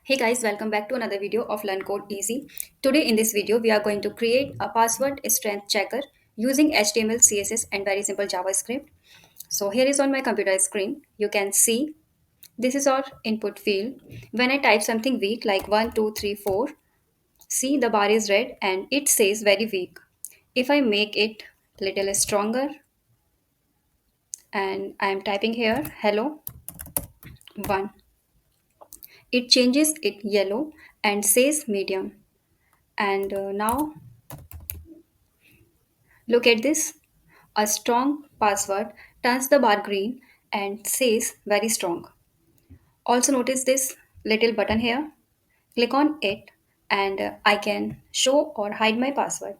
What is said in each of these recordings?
Hey guys, welcome back to another video of LearnCodeEasy. Today in this video, we are going to create a password strength checker using HTML, CSS and very simple JavaScript. So here is on my computer screen. You can see this is our input field. When I type something weak like 1, 2, 3, 4, see the bar is red and it says very weak. If I make it little stronger and I am typing here hello 1, it changes it yellow and says medium. And now look at this. A strong password turns the bar green and says very strong. Also notice this little button here. Click on it and I can show or hide my password.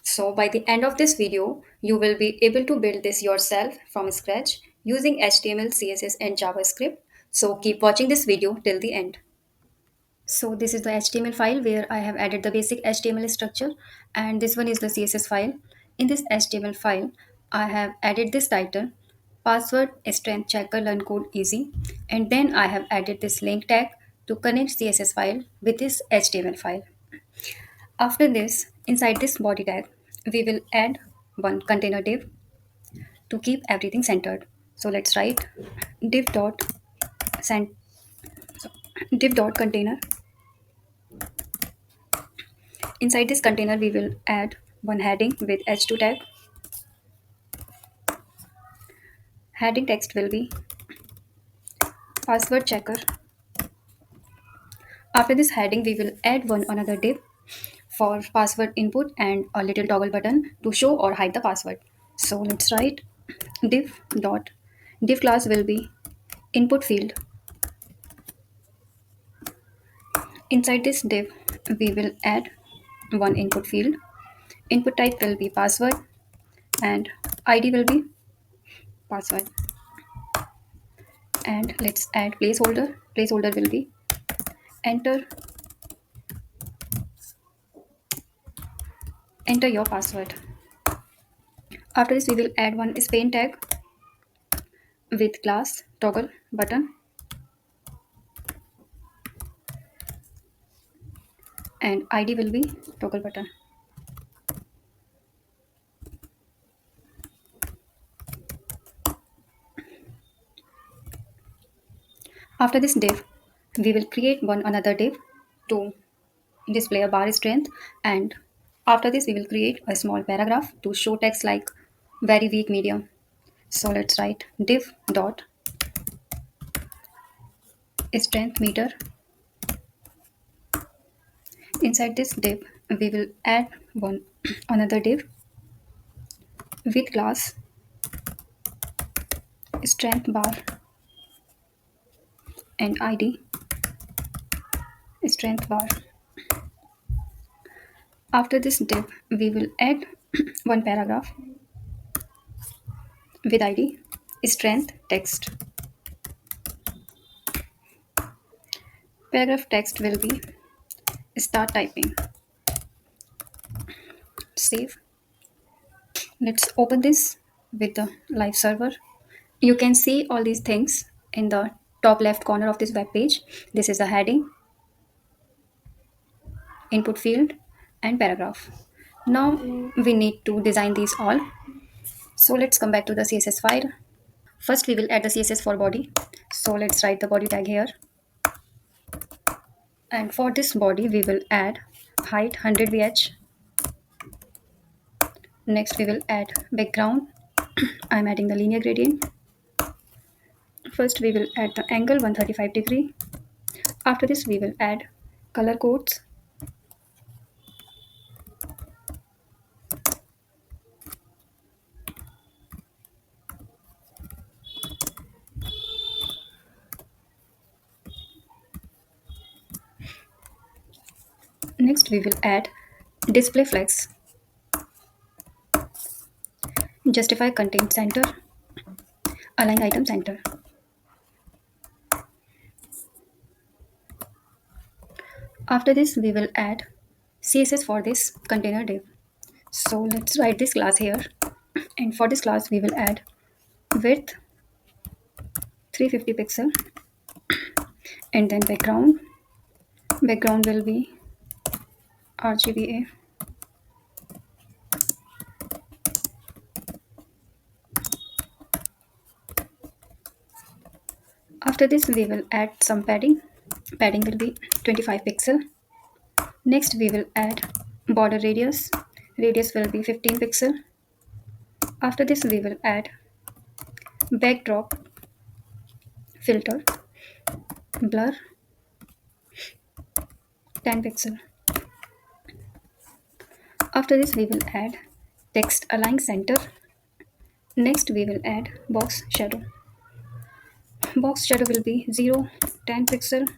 So by the end of this video, you will be able to build this yourself from scratch using HTML, CSS and JavaScript. So keep watching this video till the end. So this is the HTML file where I have added the basic HTML structure, and this one is the CSS file. In this HTML file, I have added this title, password strength checker learn code easy, and then I have added this link tag to connect CSS file with this HTML file. After this, inside this body tag, we will add one container div to keep everything centered. So let's write div dot cent- so div dot container. Inside this container, we will add one heading with h2 tag. Heading text will be password checker. After this heading, we will add one another div for password input and a little toggle button to show or hide the password. So let's write div dot div class will be input field. Inside this div, we will add one input field. Input type will be password and ID will be password. And let's add placeholder. Placeholder will be enter your password. After this, we will add one span tag with class toggle button and ID will be toggle button. After this div, we will create one another div to display a bar strength, and after this we will create a small paragraph to show text like very weak medium. So let's write div dot strength meter. Inside this div, we will add one another div with class strength bar and ID strength bar. After this div, we will add one paragraph with ID strength text. Paragraph text will be start typing. Save. Let's open this with the live server. You can see all these things in the top left corner of this web page. This is the heading, input field, and paragraph. Now we need to design these all. So let's come back to the CSS file. First, we will add the CSS for body. So let's write the body tag here. And for this body, we will add height 100 VH. Next, we will add background. I'm adding the linear gradient. First, we will add the angle 135 degree. After this, we will add color codes. Next, we will add display flex. Justify content center. Align item center. After this, we will add CSS for this container div. So let's write this class here. And for this class, we will add width 350 pixel, And then background will be RGBA. After this we will add some padding will be 25 pixel. Next we will add border radius will be 15 pixel. After this we will add backdrop filter blur 10 pixel. After this we will add text align center. Next we will add box shadow will be 0 10 pixel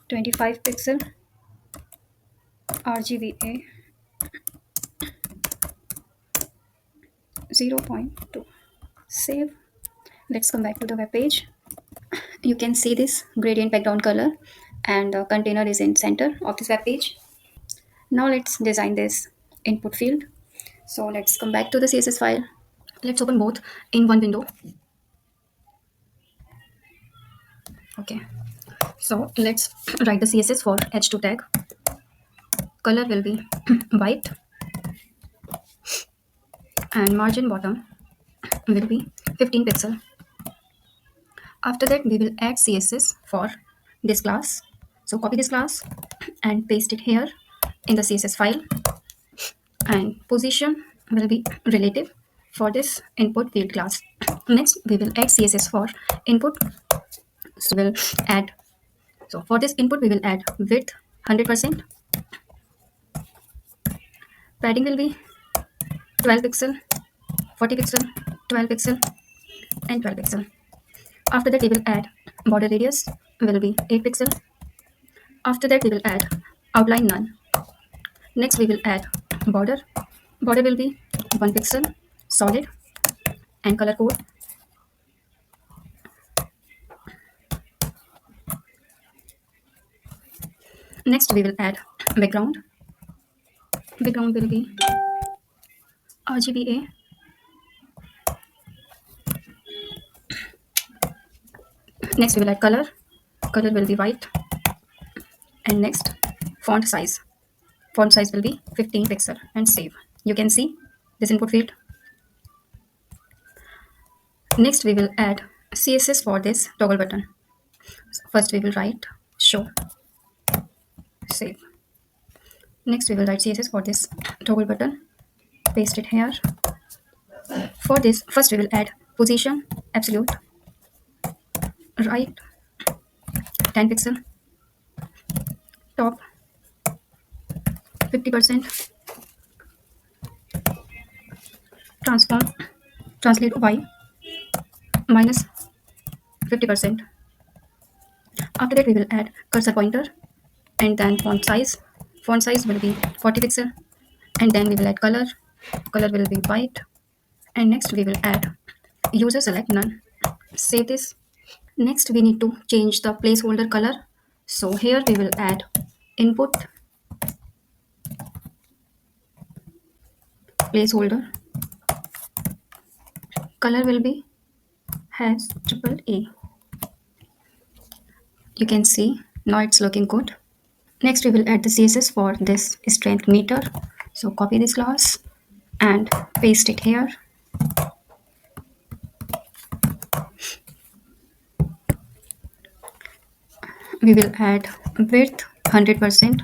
25 pixel RGBA 0.2. Save. Let's come back to the web page. You can see this gradient background color and the container is in center of this web page. Now let's design this input field. So let's come back to the CSS file. Let's open both in one window. Okay. So let's write the CSS for h2 tag. Color will be white and margin bottom will be 15 pixel. After that we will add CSS for this class. So copy this class and paste it here in the CSS file, and position will be relative for this input field class. Next we will add CSS for input. So we'll add, so for this input we will add width 100%, padding will be 12 pixel, 40 pixel, 12 pixel and 12 pixel. After that we will add border radius will be 8 pixel. After that we will add outline none. Next we will add border will be 1 pixel solid and color code. Next we will add background will be RGBA. Next we will add color will be white. And next font size will be 15 pixel and save. You can see this input field. Next we will add CSS for this toggle button. First we will write show, save. Next we will write CSS for this toggle button, paste it here. For this first we will add position absolute right 10 pixel, top 50%, translate y minus 50%. After that we will add cursor pointer and then font size will be 40 pixel, and then we will add color will be white, and next we will add user select none. Save this. Next we need to change the placeholder color, so here we will add input placeholder color will be has triple A. You can see now it's looking good. Next we will add the CSS for this strength meter, so copy this class and paste it here. We will add width 100%,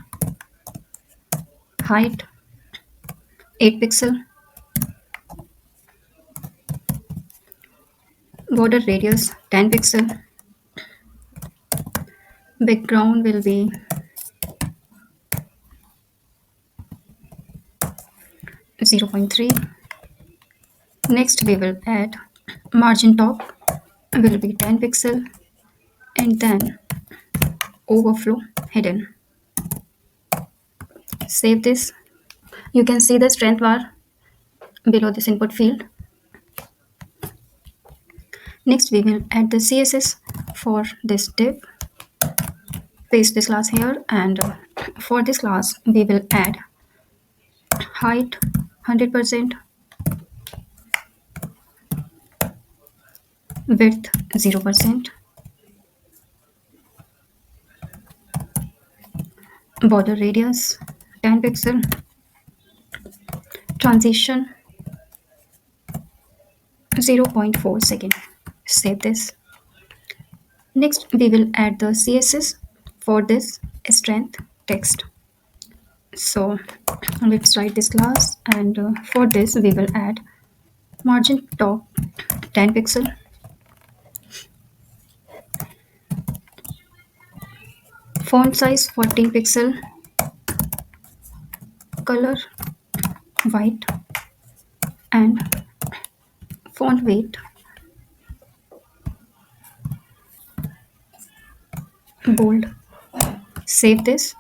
height 8 pixel, border radius 10 pixel, background will be 0.3. Next we will add margin top will be 10 pixel, and then overflow hidden. Save this. You can see the strength bar below this input field. Next we will add the CSS for this div. Paste this class here, and for this class we will add height 100%, width 0%, border radius 10 pixel, transition 0.4 second. Save this. Next, we will add the CSS for this strength text. So let's write this class, and for this we will add margin top 10 pixel, font size 14 pixel, color white, and font weight bold. Save this.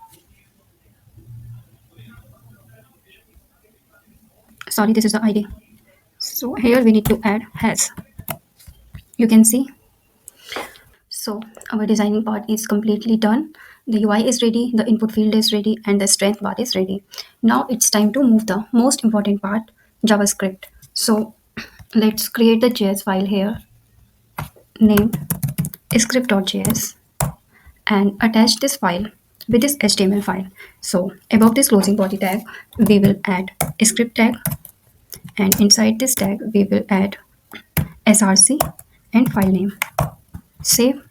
Sorry, this is the ID. So here we need to add has. You can see. So our designing part is completely done. The UI is ready, the input field is ready, and the strength bar is ready. Now it's time to move the most important part, JavaScript. So let's create the JS file here, named script.js, and attach this file with this HTML file. So above this closing body tag, we will add a script tag, and inside this tag, we will add src and file name. Save.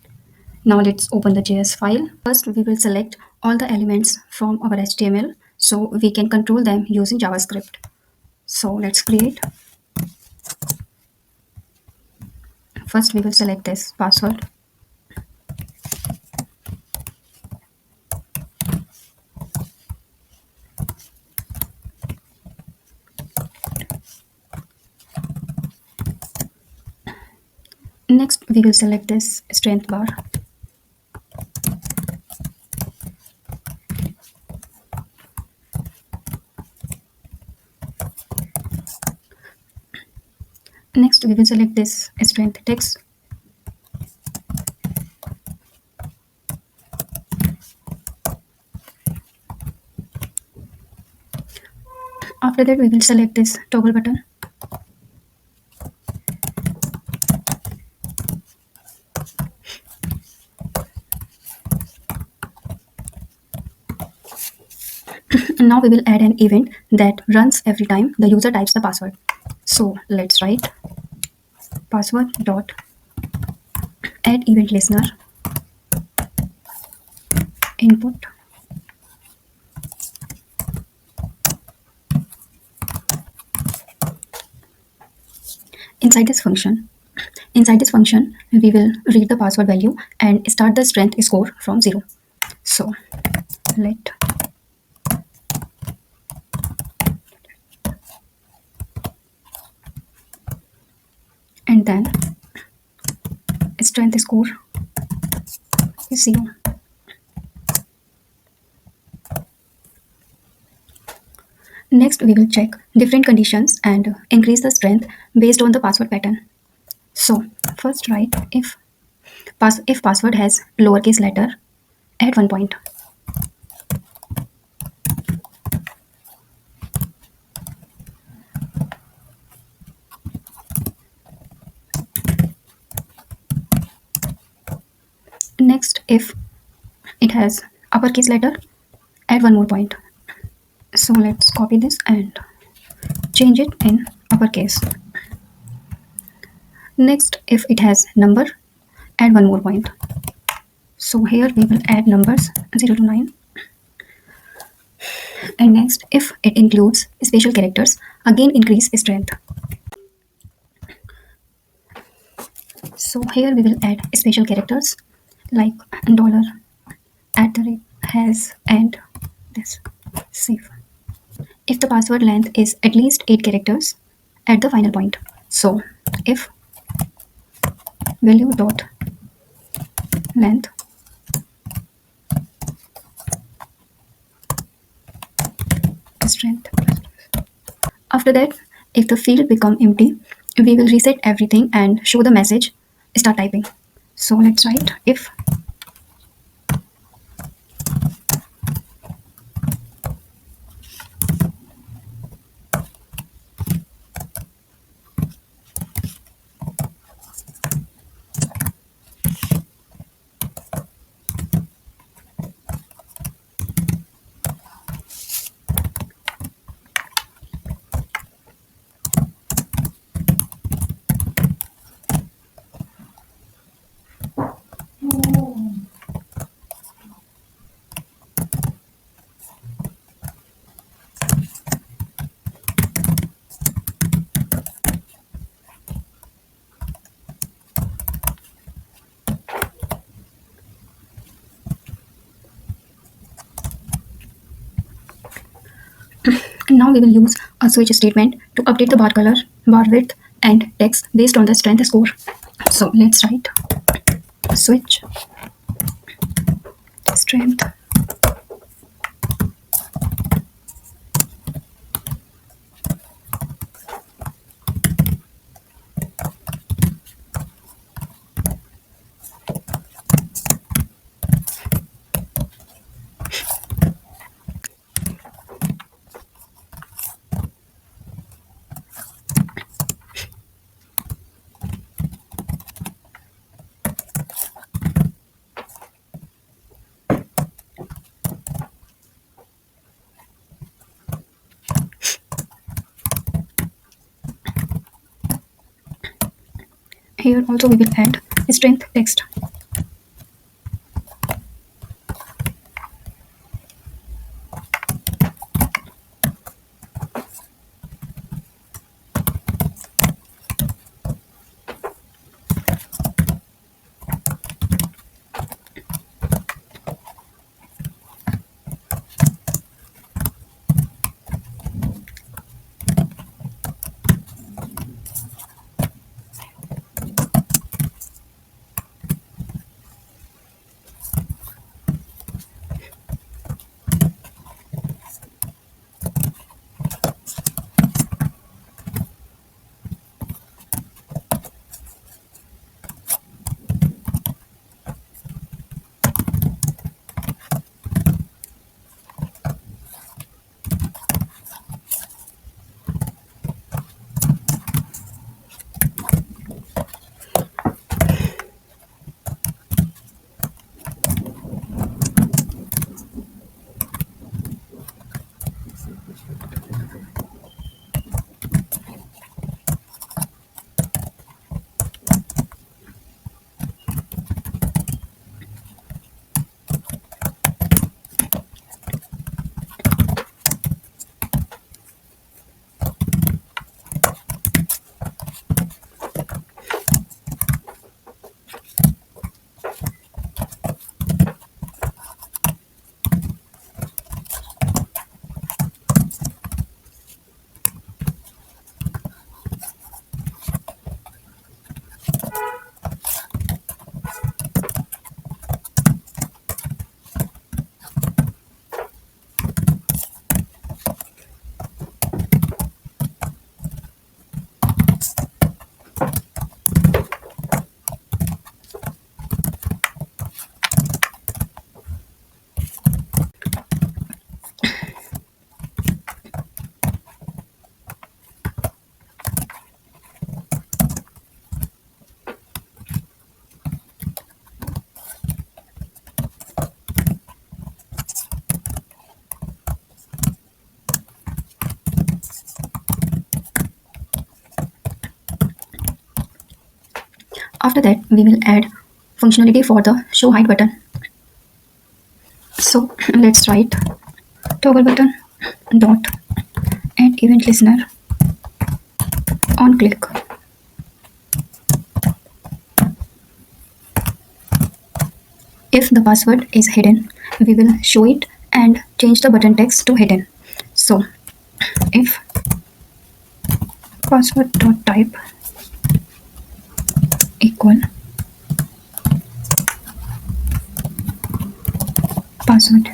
Now let's open the JS file. First, we will select all the elements from our HTML so we can control them using JavaScript. So let's create. First, we will select this password. Next, we will select this strength bar. Next, we will select this strength text. After that, we will select this toggle button. Now we will add an event that runs every time the user types the password. So let's write password dot add event listener input. Inside this function, we will read the password value and start the strength score from 0. So let and then strength score is 0. Next, we will check different conditions and increase the strength based on the password pattern. So first write if password has lowercase letter, add 1 point. Next, if it has uppercase letter, add 1 more point. So let's copy this and change it in uppercase. Next, if it has number, add 1 more point. So here we will add numbers 0 to 9. And next, if it includes special characters, again increase strength. So here we will add special characters like dollar, at the rate, has, and this. Save. If the password length is at least 8 characters, add the final point. So if value dot length strength. After that, if the field become empty, we will reset everything and show the message start typing. So let's write if Now we will use a switch statement to update the bar color, bar width, and text based on the strength score. So let's write switch strength. Here also we will add strength text. After that, we will add functionality for the show height button. So let's write toggle button dot add event listener on click. If the password is hidden, we will show it and change the button text to hidden. So if password dot type equal password,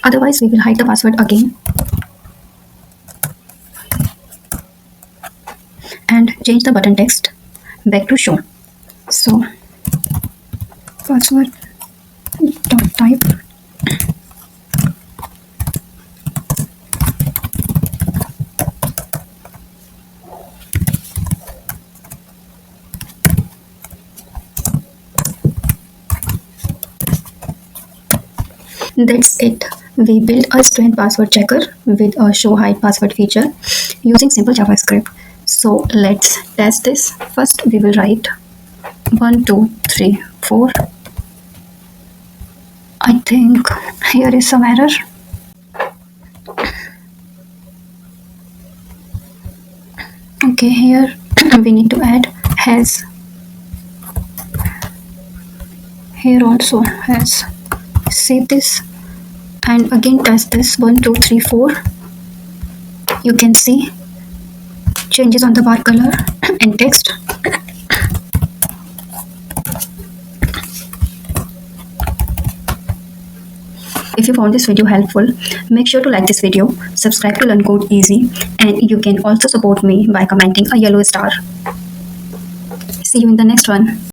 otherwise we will hide the password again and change the button text back to show. So password dot type That's it. We built a strength password checker with a show hide password feature using simple JavaScript. So let's test this. First, we will write 1, 2, 3, 4. I think here is some error. Okay, here we need to add has. Here also has. Save this and again test this. 1, 2, 3, 4. You can see changes on the bar color and text. If you found this video helpful, make sure to like this video, subscribe to LearnCodeEasy, and you can also support me by commenting a yellow star. See you in the next one.